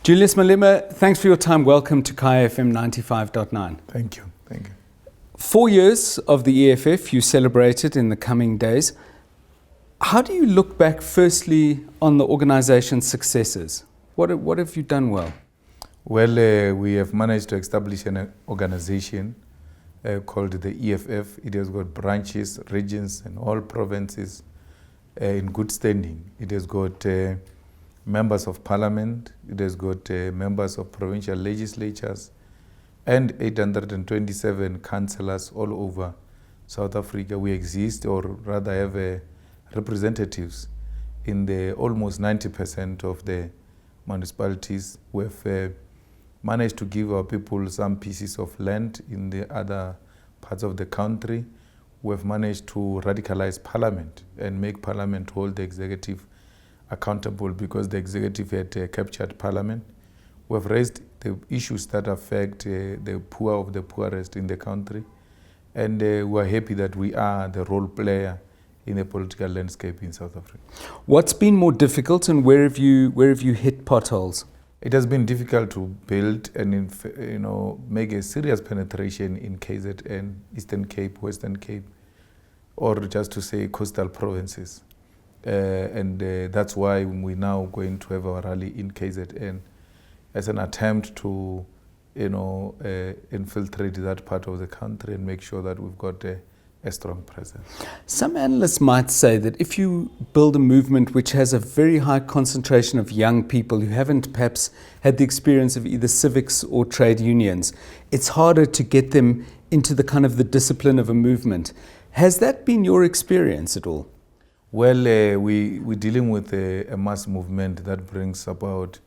Julius Malema, thanks for your time. Welcome to Kai FM 95.9. Thank you. 4 years of the EFF, you celebrated in the coming days. How do you look back, firstly, on the organization's successes? What have you done well? Well, we have managed to establish an organization called the EFF. It has got branches, regions, and all provinces in good standing. It has got members of parliament, it has got members of provincial legislatures, and 827 councillors all over South Africa. We exist, or rather have representatives in the almost 90% of the municipalities. We have managed to give our people some pieces of land in the other parts of the country. We have managed to radicalize parliament and make parliament hold the executive accountable, because the executive had captured parliament. We have raised the issues that affect the poor of the poorest in the country, and we are happy that we are the role player in the political landscape in South Africa. What's been more difficult, and where have you hit potholes? It has been difficult to build and make a serious penetration in KZN, Eastern Cape, Western Cape, or just to say coastal provinces. And that's why we're now going to have our rally in KZN as an attempt to infiltrate that part of the country and make sure that we've got a strong presence. Some analysts might say that if you build a movement which has a very high concentration of young people who haven't perhaps had the experience of either civics or trade unions, it's harder to get them into the kind of the discipline of a movement. Has that been your experience at all? Well, we're dealing with a mass movement that brings about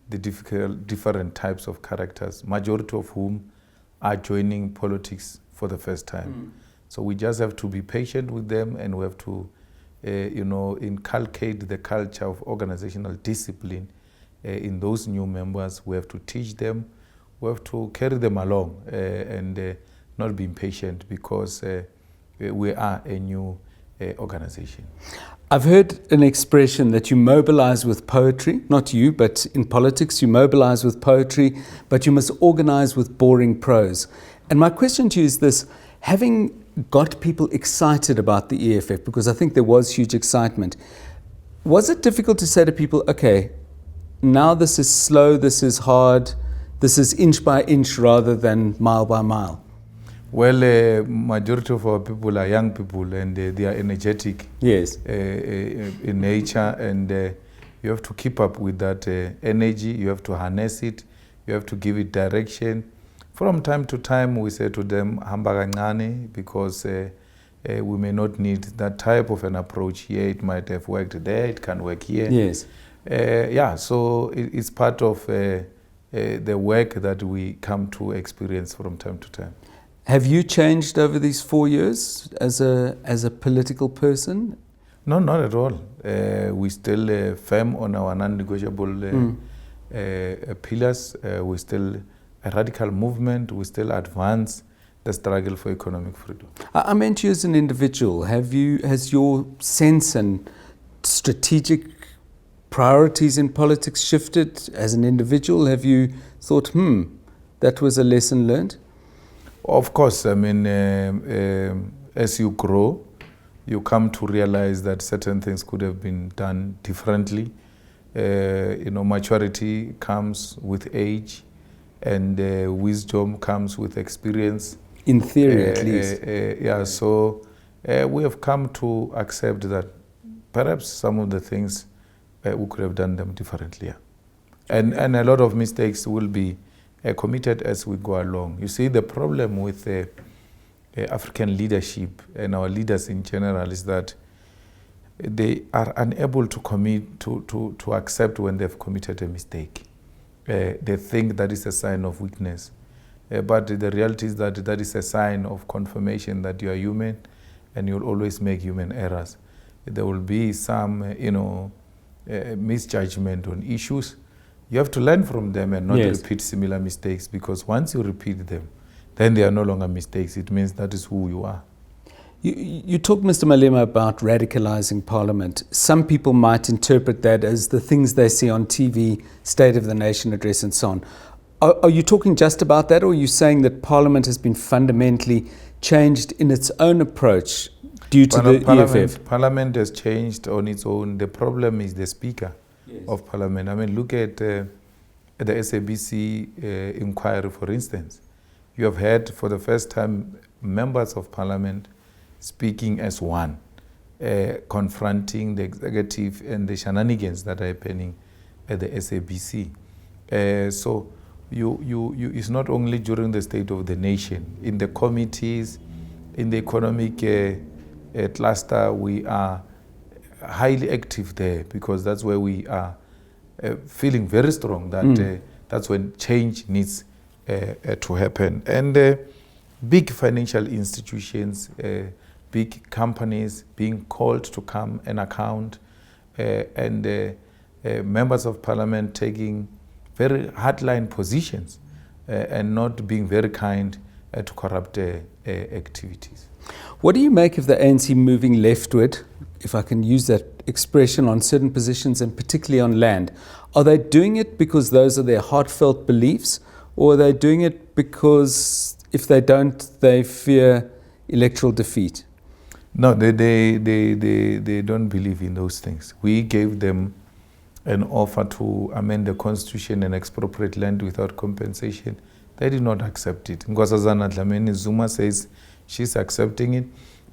the different types of characters, majority of whom are joining politics for the first time. So we just have to be patient with them, and we have to, inculcate the culture of organizational discipline in those new members. We have to teach them, we have to carry them along and not be impatient, because we are a new organization. I've heard an expression that you mobilize with poetry, not you, but in politics you mobilize with poetry, but you must organize with boring prose. And my question to you is this: having got people excited about the EFF, because I think there was huge excitement, was it difficult to say to people, okay, now this is slow, this is hard, this is inch by inch rather than mile by mile? Well, majority of our people are young people, and they are energetic. Yes. In nature, and you have to keep up with that energy. You have to harness it. You have to give it direction. From time to time, we say to them, "Hamba kancane," because we may not need that type of an approach here. It might have worked there. It can work here. Yes. So it's part of the work that we come to experience from time to time. Have you changed over these 4 years as a political person? No, not at all. We still firm on our non-negotiable pillars. We still a radical movement. We still advance the struggle for economic freedom. I meant you as an individual. Has your sense and strategic priorities in politics shifted as an individual? Have you thought, that was a lesson learned? Of course, I mean, as you grow, you come to realize that certain things could have been done differently. Maturity comes with age, and wisdom comes with experience. In theory, at least. So we have come to accept that perhaps some of the things we could have done them differently. And a lot of mistakes will be committed as we go along. You see, the problem with African leadership and our leaders in general is that they are unable to commit to accept when they've committed a mistake. They think that is a sign of weakness, but the reality is that that is a sign of confirmation that you are human, and you'll always make human errors. There will be some, misjudgment on issues. You have to learn from them and not repeat similar mistakes, because once you repeat them, then they are no longer mistakes. It means that is who you are. You talk, Mr. Malema, about radicalizing Parliament. Some people might interpret that as the things they see on TV, State of the Nation address and so on. Are you talking just about that, or are you saying that Parliament has been fundamentally changed in its own approach due to the EFF? Parliament has changed on its own. The problem is the Speaker of Parliament. I mean, look at the SABC inquiry, for instance. You have had, for the first time, members of Parliament speaking as one, confronting the executive and the shenanigans that are happening at the SABC. So it's not only during the State of the Nation. In the committees, in the economic cluster, we are highly active there, because that's where we are feeling very strong that that's when change needs to happen. And big financial institutions, big companies being called to come and account, and members of Parliament taking very hardline positions and not being very kind to corrupt activities. What do you make of the ANC moving leftward, if I can use that expression, on certain positions and particularly on land? Are they doing it because those are their heartfelt beliefs, or are they doing it because if they don't, they fear electoral defeat? No, they don't believe in those things. We gave them an offer to amend the constitution and expropriate land without compensation. They did not accept it. Nkosazana Dlamini Zuma says she's accepting it,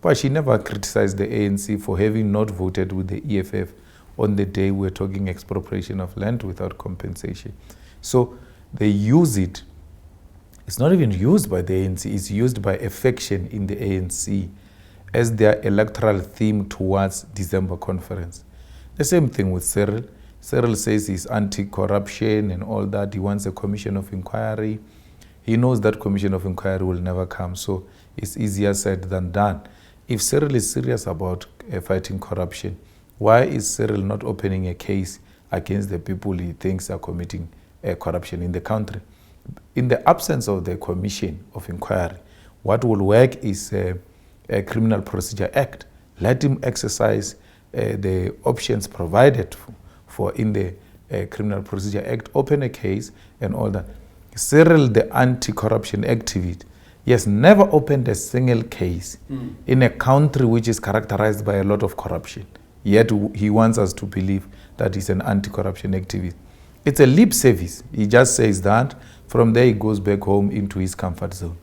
but she never criticized the ANC for having not voted with the EFF on the day we're talking expropriation of land without compensation. So they use it. It's not even used by the ANC, it's used by a faction in the ANC as their electoral theme towards December conference. The same thing with Cyril. Cyril says he's anti-corruption and all that. He wants a commission of inquiry. He knows that commission of inquiry will never come, so it's easier said than done. If Cyril is serious about fighting corruption, why is Cyril not opening a case against the people he thinks are committing corruption in the country? In the absence of the commission of inquiry, what will work is a Criminal Procedure Act. Let him exercise the options provided for in the Criminal Procedure Act, open a case and all that. Cyril, the anti-corruption activist, he has never opened a single case in a country which is characterized by a lot of corruption. Yet he wants us to believe that he's an anti-corruption activist. It's a lip service. He just says that. From there, he goes back home into his comfort zone.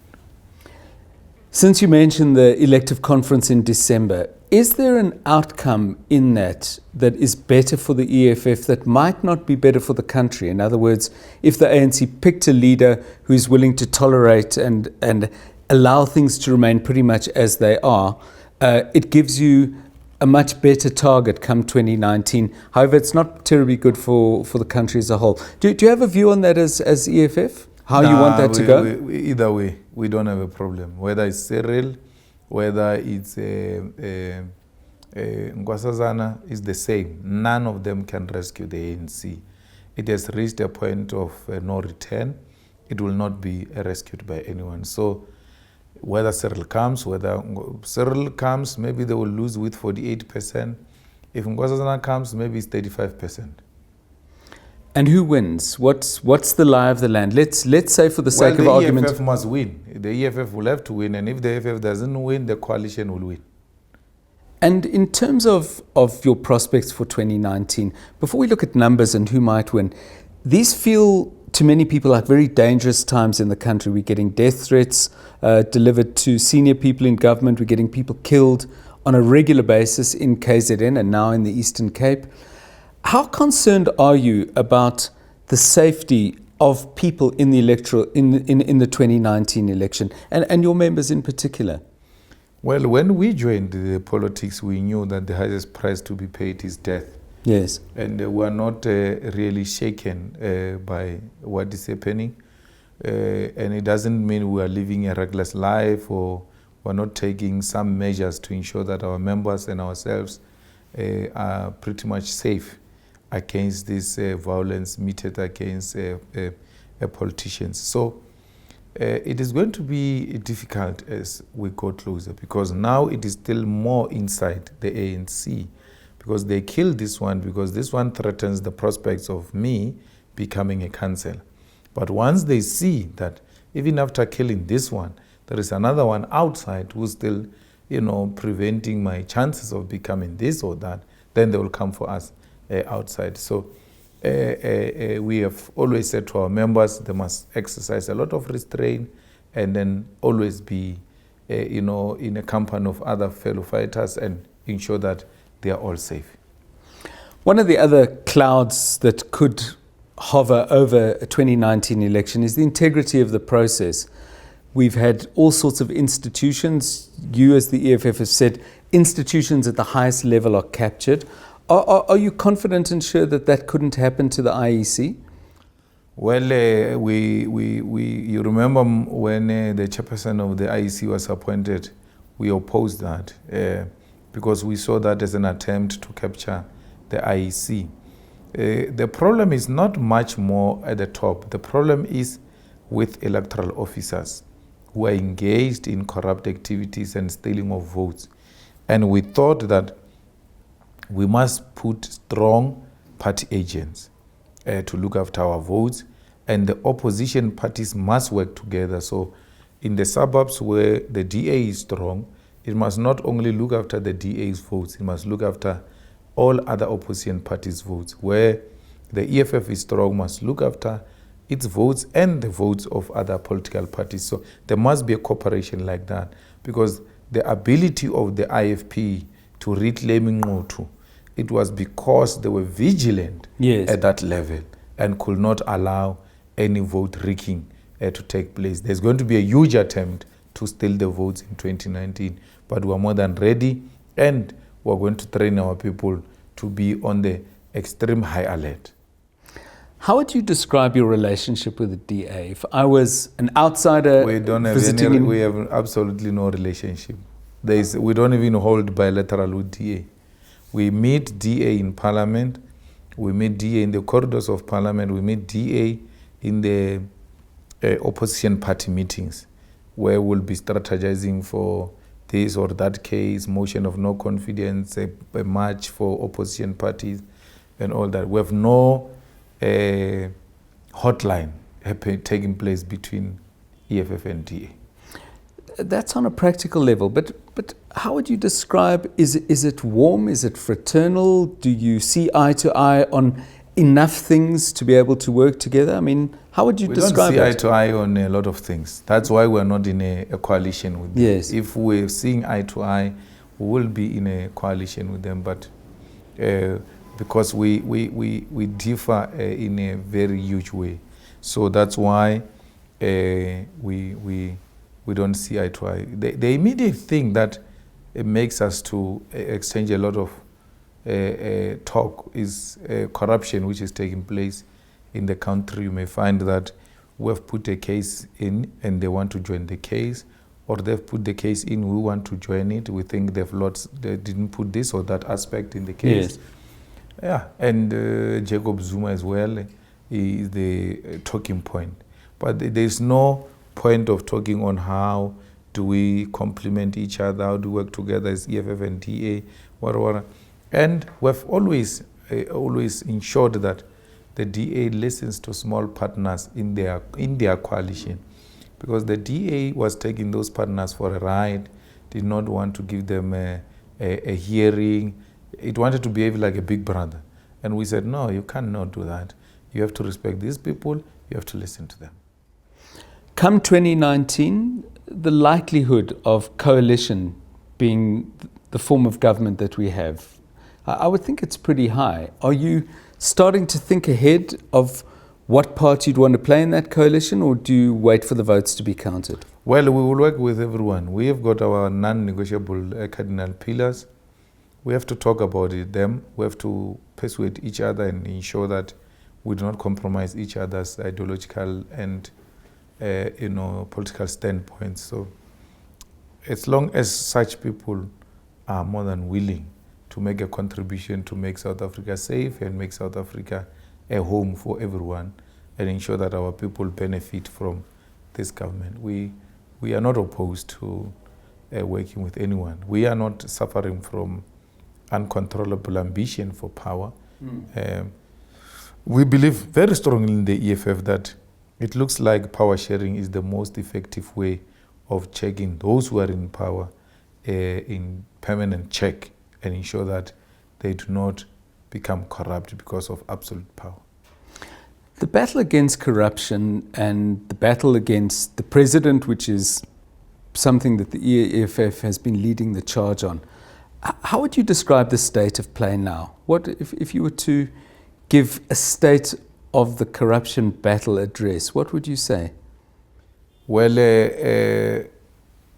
Since you mentioned the elective conference in December, is there an outcome in that is better for the EFF that might not be better for the country? In other words, if the ANC picked a leader who's willing to tolerate and allow things to remain pretty much as they are, it gives you a much better target come 2019. However, it's not terribly good for the country as a whole. Do you have a view on that as EFF? How you want that to go? Either way, we don't have a problem. Whether it's Cyril, whether it's Nkosazana, is the same. None of them can rescue the ANC. It has reached a point of no return. It will not be rescued by anyone. So whether Cyril comes, maybe they will lose with 48%. If Nkosazana comes, maybe it's 35%. And who wins? What's the lie of the land? Let's say, for the sake of argument, the EFF must win. The EFF will have to win, and if the EFF doesn't win, the coalition will win. And in terms of your prospects for 2019, before we look at numbers and who might win, these feel to many people like very dangerous times in the country. We're getting death threats delivered to senior people in government. We're getting people killed on a regular basis in KZN and now in the Eastern Cape. How concerned are you about the safety of people in the electoral in the 2019 election and your members in particular? Well, when we joined the politics, we knew that the highest price to be paid is death. Yes. And we are not really shaken by what is happening. And it doesn't mean we are living a reckless life, or we're not taking some measures to ensure that our members and ourselves are pretty much safe against this violence meted against politicians. So It is going to be difficult as we go closer, because now it is still more inside the ANC, because they killed this one, because this one threatens the prospects of me becoming a councillor. But once they see that even after killing this one, there is another one outside who's still, preventing my chances of becoming this or that, then they will come for us outside. So we have always said to our members, they must exercise a lot of restraint and then always be, in a company of other fellow fighters and ensure that they are all safe. One of the other clouds that could hover over a 2019 election is the integrity of the process. We've had all sorts of institutions. You, as the EFF, have said institutions at the highest level are captured. Are you confident and sure that that couldn't happen to the IEC? Well, you remember when the chairperson of the IEC was appointed, we opposed that because we saw that as an attempt to capture the IEC. The problem is not much more at the top. The problem is with electoral officers who are engaged in corrupt activities and stealing of votes. And we thought that we must put strong party agents to look after our votes, and the opposition parties must work together. So in the suburbs where the DA is strong, it must not only look after the DA's votes, it must look after all other opposition parties' votes. Where the EFF is strong, must look after its votes and the votes of other political parties. So there must be a cooperation like that, because the ability of the IFP to reclaim Ngqotu, it was because they were vigilant at that level and could not allow any vote rigging to take place. There's going to be a huge attempt to steal the votes in 2019, but we're more than ready, and we're going to train our people to be on the extreme high alert. How would you describe your relationship with the DA? If I was an outsider we have absolutely no relationship. We don't even hold bilateral with DA. We meet DA in Parliament, we meet DA in the corridors of Parliament, we meet DA in the opposition party meetings, where we'll be strategizing for this or that case, motion of no confidence, a march for opposition parties, and all that. We have no hotline taking place between EFF and DA. That's on a practical level, but how would you describe, is it warm, is it fraternal? Do you see eye to eye on enough things to be able to work together? I mean, how would you describe it? We don't see eye to eye on a lot of things. That's why we're not in a coalition with them. Yes. If we're seeing eye to eye, we will be in a coalition with them, but because we differ in a very huge way. So that's why we don't see eye to eye. The immediate thing that makes us to exchange a lot of talk is corruption which is taking place in the country. You may find that we have put a case in and they want to join the case, or they've put the case in, we want to join it. We think they didn't put this or that aspect in the case. Yes. Yeah, and Jacob Zuma as well is the talking point. But there's no point of talking on how do we complement each other, how do we work together as EFF and DA, whatever. And we've always ensured that the DA listens to small partners in their coalition, because the DA was taking those partners for a ride, did not want to give them a hearing. It wanted to behave like a big brother. And we said, no, you cannot do that. You have to respect these people, you have to listen to them. Come 2019, the likelihood of coalition being the form of government that we have, I would think it's pretty high. Are you starting to think ahead of what part you'd want to play in that coalition, or do you wait for the votes to be counted? Well, we will work with everyone. We have got our non-negotiable cardinal pillars. We have to talk about them. We have to persuade each other and ensure that we do not compromise each other's ideological and political standpoints. So as long as such people are more than willing to make a contribution to make South Africa safe and make South Africa a home for everyone, and ensure that our people benefit from this government. We are not opposed to working with anyone. We are not suffering from uncontrollable ambition for power. We believe very strongly in the EFF that it looks like power sharing is the most effective way of checking those who are in power in permanent check and ensure that they do not become corrupt because of absolute power. The battle against corruption and the battle against the president, which is something that the EFF has been leading the charge on, how would you describe the state of play now? What if you were to give a state of the corruption battle address, what would you say? Well,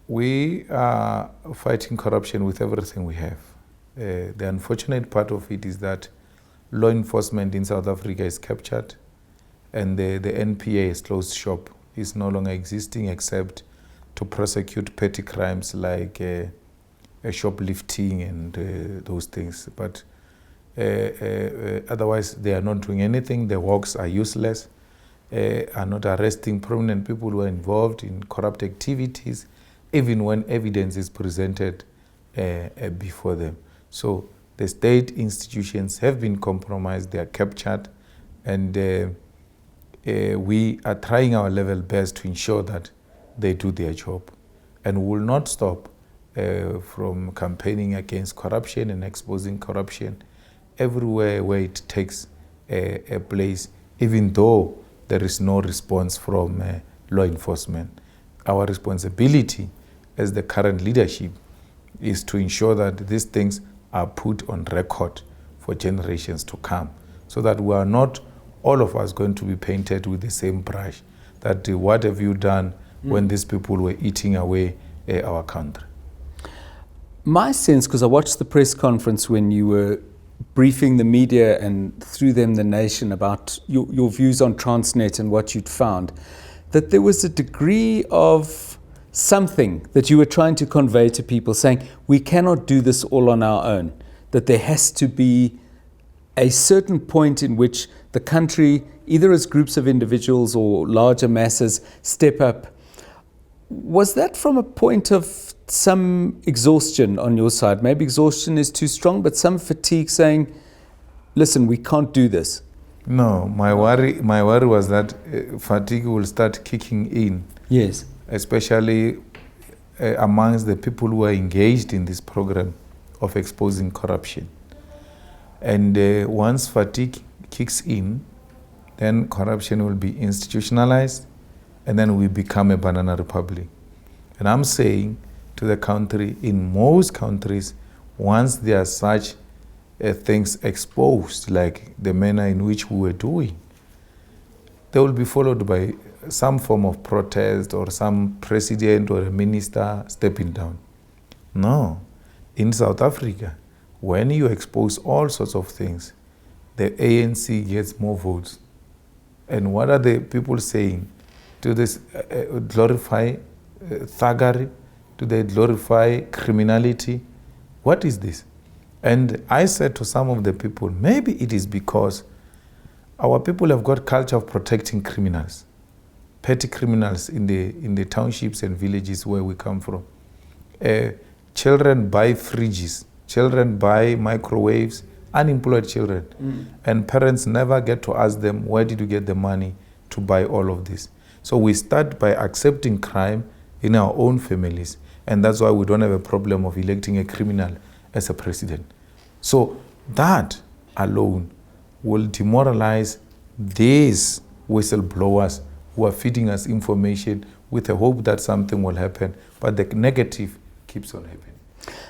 we are fighting corruption with everything we have. The unfortunate part of it is that law enforcement in South Africa is captured and the NPA is closed shop, is no longer existing except to prosecute petty crimes like shoplifting and those things. But otherwise, they are not doing anything. The works are useless, are not arresting prominent people who are involved in corrupt activities, even when evidence is presented before them. So the state institutions have been compromised, they are captured, and we are trying our level best to ensure that they do their job. And we will not stop from campaigning against corruption and exposing corruption everywhere where it takes a place, even though there is no response from law enforcement. Our responsibility as the current leadership is to ensure that these things are put on record for generations to come, so that we are not all of us going to be painted with the same brush, that what have you done when these people were eating away our country. My sense, because I watched the press conference when you were briefing the media and through them the nation about your views on Transnet and what you'd found, that there was a degree of something that you were trying to convey to people, saying we cannot do this all on our own, that there has to be a certain point in which the country, either as groups of individuals or larger masses, step up. Was that from a point of some exhaustion on your side? Maybe exhaustion is too strong, but some fatigue, saying, listen, we can't do this. No, my worry was that fatigue will start kicking in. Yes. Especially amongst the people who are engaged in this program of exposing corruption. And once fatigue kicks in, then corruption will be institutionalized, and then we become a banana republic. And I'm saying to the country, in most countries, once there are such things exposed, like the manner in which we were doing, they will be followed by some form of protest or some president or a minister stepping down. No. In South Africa, when you expose all sorts of things, the ANC gets more votes. And what are the people saying? Do they glorify thuggery? Do they glorify criminality? What is this? And I said to some of the people, maybe it is because our people have got culture of protecting criminals, petty criminals in the townships and villages where we come from. Children buy fridges, children buy microwaves, unemployed children. And parents never get to ask them, where did you get the money to buy all of this? So we start by accepting crime in our own families. And that's why we don't have a problem of electing a criminal as a president. So that alone will demoralize these whistleblowers who are feeding us information with the hope that something will happen, but the negative keeps on happening.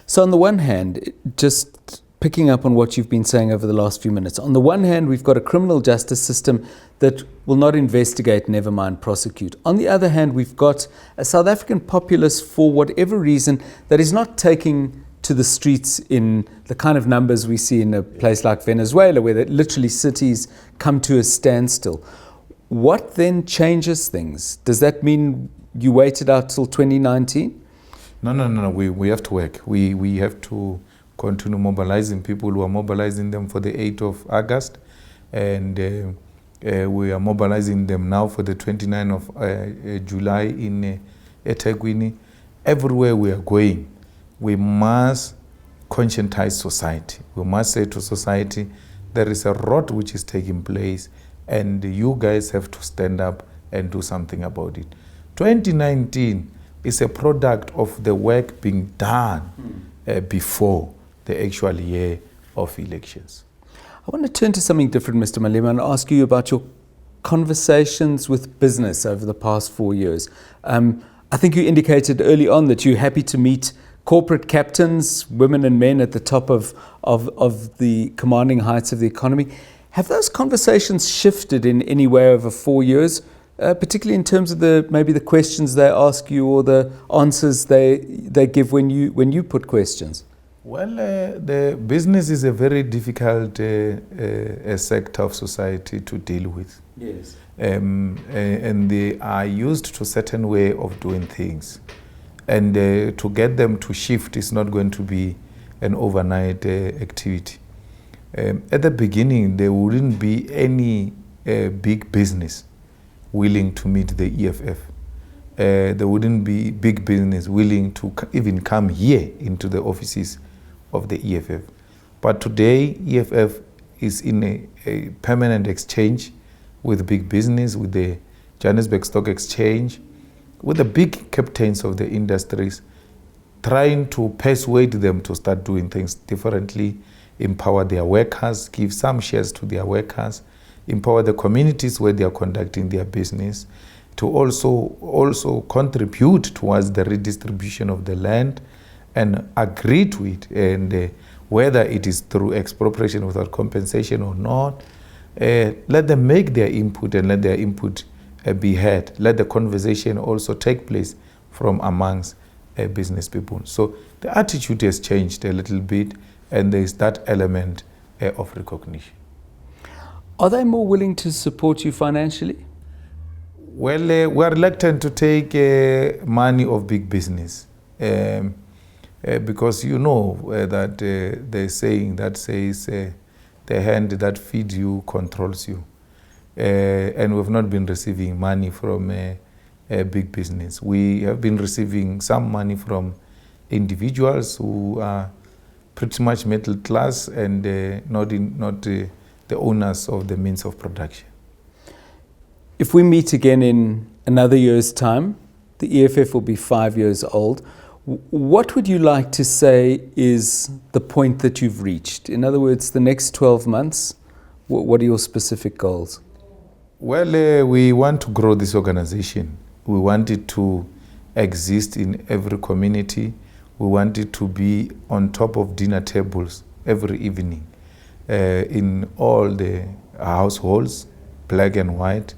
So on the one hand, just picking up on what you've been saying over the last few minutes, on the one hand, we've got a criminal justice system that will not investigate, never mind prosecute. On the other hand, we've got a South African populace, for whatever reason, that is not taking to the streets in the kind of numbers we see in a place like Venezuela, where literally cities come to a standstill. What then changes things? Does that mean you waited out till 2019? No. We have to work. We have to continue mobilizing people who are mobilizing them for the 8th of August. And We are mobilizing them now for the 29th of July in eThekwini. Everywhere we are going, we must conscientize society. We must say to society, there is a rot which is taking place, and you guys have to stand up and do something about it. 2019 is a product of the work being done before the actual year of elections. I want to turn to something different, Mr. Malema, and ask you about your conversations with business over the past 4 years. I think you indicated early on that you're happy to meet corporate captains, women and men at the top of the commanding heights of the economy. Have those conversations shifted in any way over 4 years, particularly in terms of maybe the questions they ask you or the answers they give when you put questions? Well, the business is a very difficult sector of society to deal with. Yes. And they are used to a certain way of doing things. And to get them to shift is not going to be an overnight activity. At the beginning, there wouldn't be any big business willing to meet the EFF. There wouldn't be big business willing to even come here into the offices of the EFF. But today, EFF is in a permanent exchange with big business, with the Johannesburg Stock Exchange, with the big captains of the industries, trying to persuade them to start doing things differently, empower their workers, give some shares to their workers, empower the communities where they are conducting their business, to also contribute towards the redistribution of the land and agree to it, and whether it is through expropriation without compensation or not, let them make their input and let their input be heard. Let the conversation also take place from amongst business people. So the attitude has changed a little bit, and there is that element of recognition. Are they more willing to support you financially? Well, we are reluctant to take money of big business. Because you know that there's saying that says the hand that feeds you controls you. And we've not been receiving money from a big business. We have been receiving some money from individuals who are pretty much middle class and not the owners of the means of production. If we meet again in another year's time, the EFF will be 5 years old. What would you like to say is the point that you've reached? In other words, the next 12 months, what are your specific goals? Well, we want to grow this organization. We want it to exist in every community. We want it to be on top of dinner tables every evening in all the households, black and white.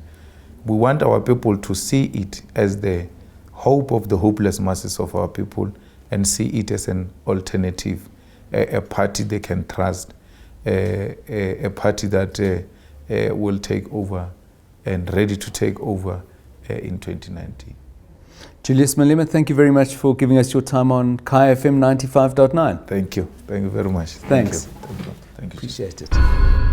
We want our people to see it as the hope of the hopeless masses of our people and see it as an alternative, a party they can trust, a party that will take over and ready to take over in 2019. Julius Malema, thank you very much for giving us your time on Kai FM 95.9. Thank you. Thank you very much. Thanks. Thank you. Appreciate it.